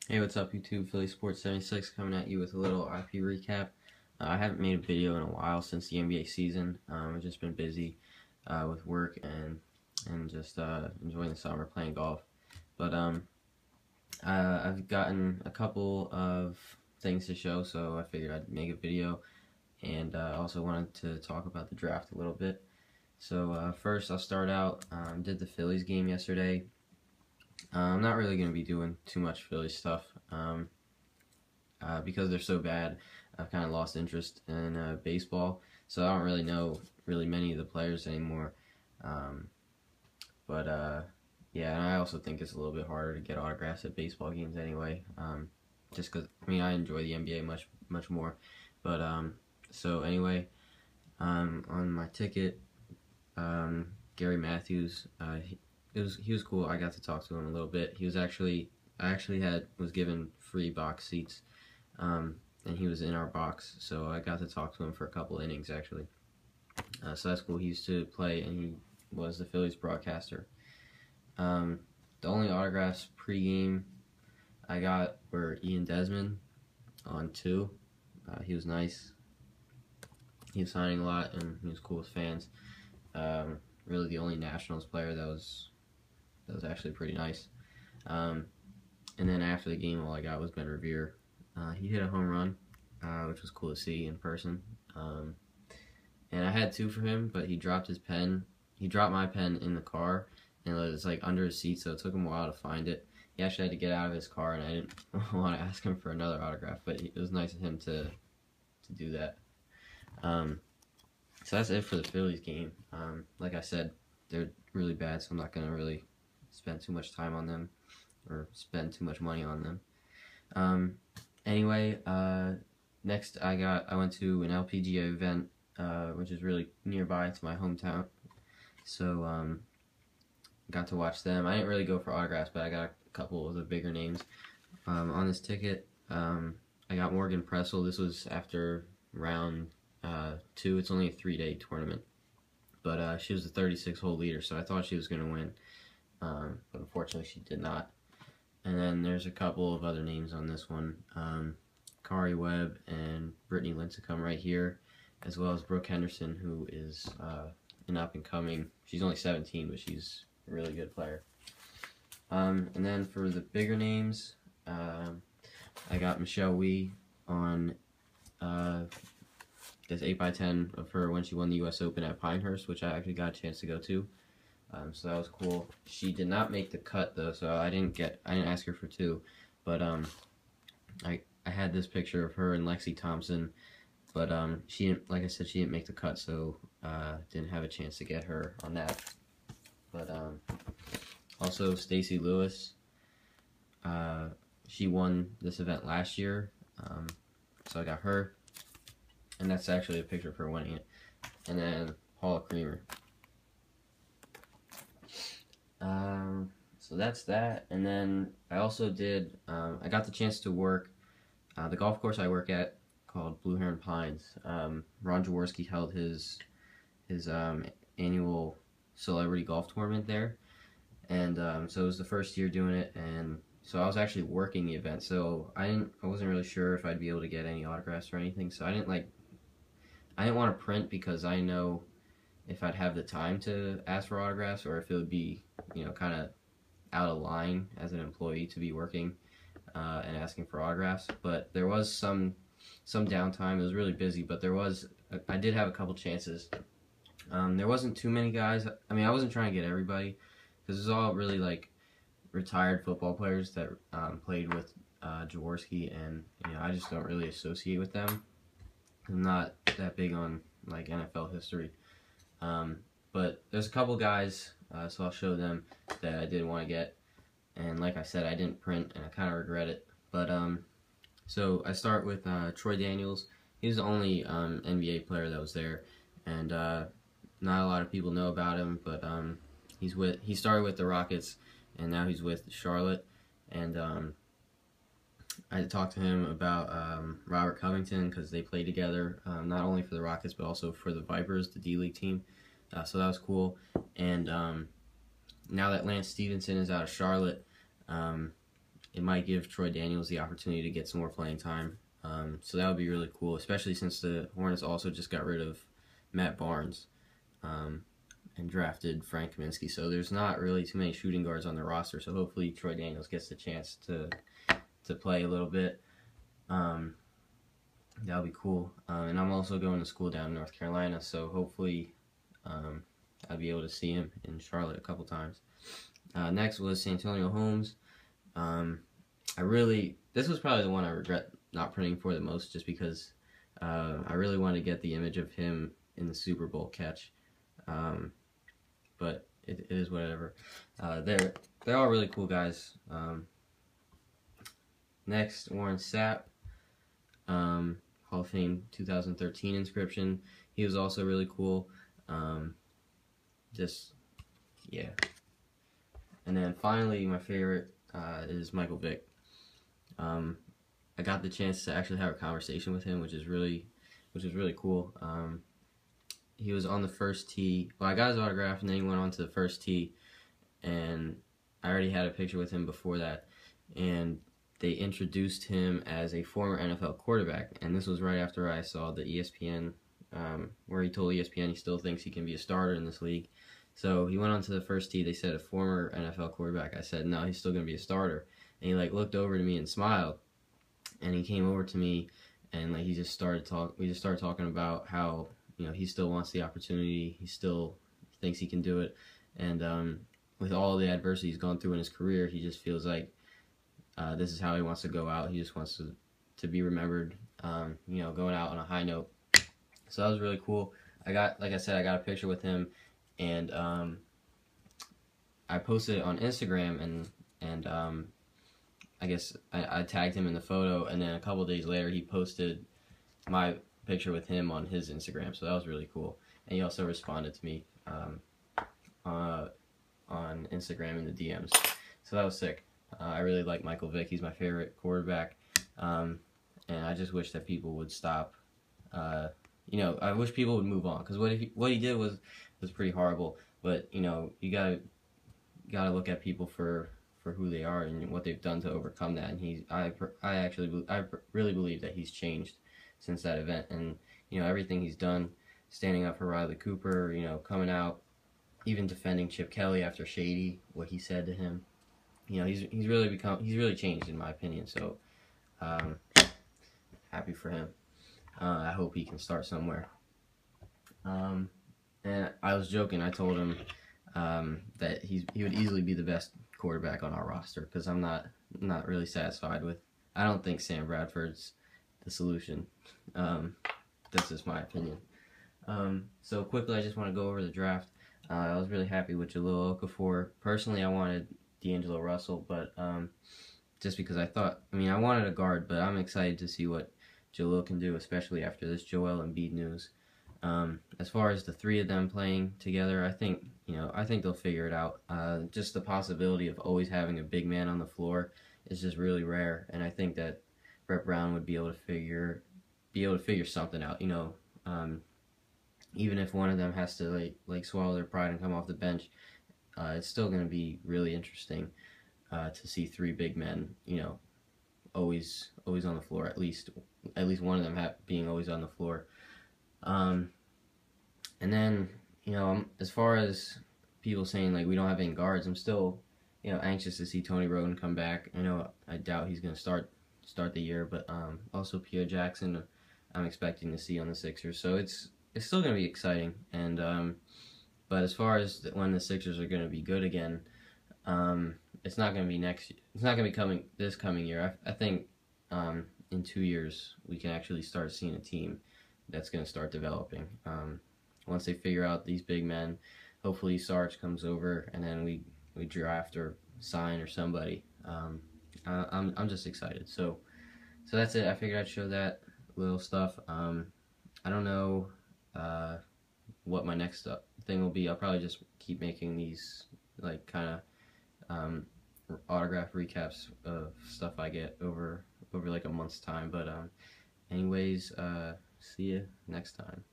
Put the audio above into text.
Hey, what's up, YouTube? Philly Sports 76 coming at you with a little IP recap. I haven't made a video in a while since the NBA season. I've just been busy with work and just enjoying the summer playing golf. But I've gotten a couple of things to show, so I figured I'd make a video. And also wanted to talk about the draft a little bit. So first, I'll start out. Did the Phillies game yesterday. I'm not really going to be doing too much Phillies stuff. Because they're so bad, I've kind of lost interest in baseball, so I don't really know many of the players anymore. Um, but yeah, and I also think it's a little bit harder to get autographs at baseball games anyway. Just because I enjoy the NBA much more. But so anyway, on my ticket, Gary Matthews, he was cool. I got to talk to him a little bit. I actually was given free box seats. And he was in our box, so I got to talk to him for a couple innings actually. So that's cool. He used to play, and he was the Phillies broadcaster. The only autographs pre-game I got were Ian Desmond on 2. He was nice. He was signing a lot, and he was cool with fans. Really, the only Nationals player that was actually pretty nice. And then after the game, all I got was Ben Revere. He hit a home run, which was cool to see in person. And I had 2 for him, but he dropped his pen. He dropped my pen in the car, and it was like under his seat, so it took him a while to find it. He actually had to get out of his car, and I didn't want to ask him for another autograph, but it was nice of him to do that. So that's it for the Phillies game. Like I said, they're really bad, so I'm not going to really spend too much time on them or spend too much money on them. Anyway, next I went to an LPGA event, which is really nearby to my hometown. So, got to watch them. I didn't really go for autographs, but I got a couple of the bigger names. On this ticket, I got Morgan Pressel. This was after round 2. It's only a 3-day tournament. But she was the 36-hole leader, so I thought she was going to win. But unfortunately, she did not. And then there's a couple of other names on this one. Kari Webb and Brittany Lincecum right here, as well as Brooke Henderson, who is an up-and-coming. She's only 17, but she's a really good player. And then for the bigger names, I got Michelle Wie on this 8x10 of her when she won the U.S. Open at Pinehurst, which I actually got a chance to go to. So that was cool. She did not make the cut though, so I didn't ask her for 2, but I had this picture of her and Lexi Thompson, but she didn't, like I said, she didn't make the cut, so didn't have a chance to get her on that. But also Stacy Lewis, she won this event last year, so I got her, and that's actually a picture of her winning it. And then Paula Creamer. So that's that, and then I also did, I got the chance to work, the golf course I work at, called Blue Heron Pines. Ron Jaworski held his annual celebrity golf tournament there, and so it was the first year doing it, and so I was actually working the event, so I wasn't really sure if I'd be able to get any autographs or anything, so I didn't want to print because I know if I'd have the time to ask for autographs, or if it would be, kind of out of line as an employee to be working and asking for autographs. But there was some downtime. It was really busy, but I did have a couple chances. There wasn't too many guys. I mean, I wasn't trying to get everybody, because it was all really like retired football players that played with Jaworski, and I just don't really associate with them. I'm not that big on like NFL history. But there's a couple guys, so I'll show them, that I did want to get, and like I said, I didn't print, and I kind of regret it. But so I start with Troy Daniels. He's the only NBA player that was there, and not a lot of people know about him, but he started with the Rockets, and now he's with Charlotte. And I talked to him about Robert Covington, because they played together, not only for the Rockets but also for the Vipers, the D-League team. So that was cool. And now that Lance Stevenson is out of Charlotte, it might give Troy Daniels the opportunity to get some more playing time. So that would be really cool, especially since the Hornets also just got rid of Matt Barnes and drafted Frank Kaminsky. So there's not really too many shooting guards on the roster. So hopefully Troy Daniels gets the chance to play a little bit. That would be cool. And I'm also going to school down in North Carolina, so hopefully I'll be able to see him in Charlotte a couple times. Next was Santonio Holmes. This was probably the one I regret not printing for the most, just because I really wanted to get the image of him in the Super Bowl catch. But it is whatever. They're all really cool guys. Next, Warren Sapp, Hall of Fame 2013 inscription. He was also really cool. Yeah. And then finally, my favorite is Michael Vick. I got the chance to actually have a conversation with him, which is really cool. He was on the first tee. Well, I got his autograph, and then he went on to the first tee, and I already had a picture with him before that, and they introduced him as a former NFL quarterback, and this was right after I saw the ESPN, where he told ESPN he still thinks he can be a starter in this league. So he went on to the first tee. They said a former NFL quarterback. I said, no, he's still going to be a starter. And he looked over to me and smiled, and he came over to me, and we just started talking about how, he still wants the opportunity. He still thinks he can do it. And with all the adversity he's gone through in his career, he just feels like this is how he wants to go out. He just wants to be remembered, going out on a high note. So that was really cool. Like I said, I got a picture with him, and I posted it on Instagram, and I guess I tagged him in the photo, and then a couple days later he posted my picture with him on his Instagram. So that was really cool. And he also responded to me on Instagram in the DMs. So that was sick. I really like Michael Vick. He's my favorite quarterback. And I just wish that people would stop. I wish people would move on, because what he did was pretty horrible. But you gotta look at people for who they are and what they've done to overcome that. And I really believe that he's changed since that event. And everything he's done, standing up for Riley Cooper, coming out, even defending Chip Kelly after Shady, what he said to him. He's really changed, in my opinion. So happy for him. I hope he can start somewhere. And I was joking. I told him that he would easily be the best quarterback on our roster, because I'm not really satisfied with. I don't think Sam Bradford's the solution. That's just my opinion. So quickly, I just want to go over the draft. I was really happy with Jahlil Okafor. Personally, I wanted D'Angelo Russell, but just because I wanted a guard, but I'm excited to see what Jahlil can do, especially after this Joel Embiid news. As far as the three of them playing together, I think they'll figure it out. Just the possibility of always having a big man on the floor is just really rare, and I think that Brett Brown would be able to figure something out. Even if one of them has to swallow their pride and come off the bench, it's still going to be really interesting to see three big men, always on the floor. At least one of them being always on the floor. And then as far as people saying we don't have any guards, I'm still anxious to see Tony Roden come back. I doubt he's going to start the year, but also Pierre Jackson I'm expecting to see on the Sixers. So it's still going to be exciting. And but as far as when the Sixers are going to be good again, it's not going to be next year. It's not going to be this coming year. I think in 2 years we can actually start seeing a team that's going to start developing. Once they figure out these big men, hopefully Sarge comes over, and then we draft or sign or somebody. I'm just excited. So that's it. I figured I'd show that little stuff. I don't know what my next thing will be. I'll probably just keep making these kind of autograph recaps of stuff I get over a month's time. But anyways, see you next time.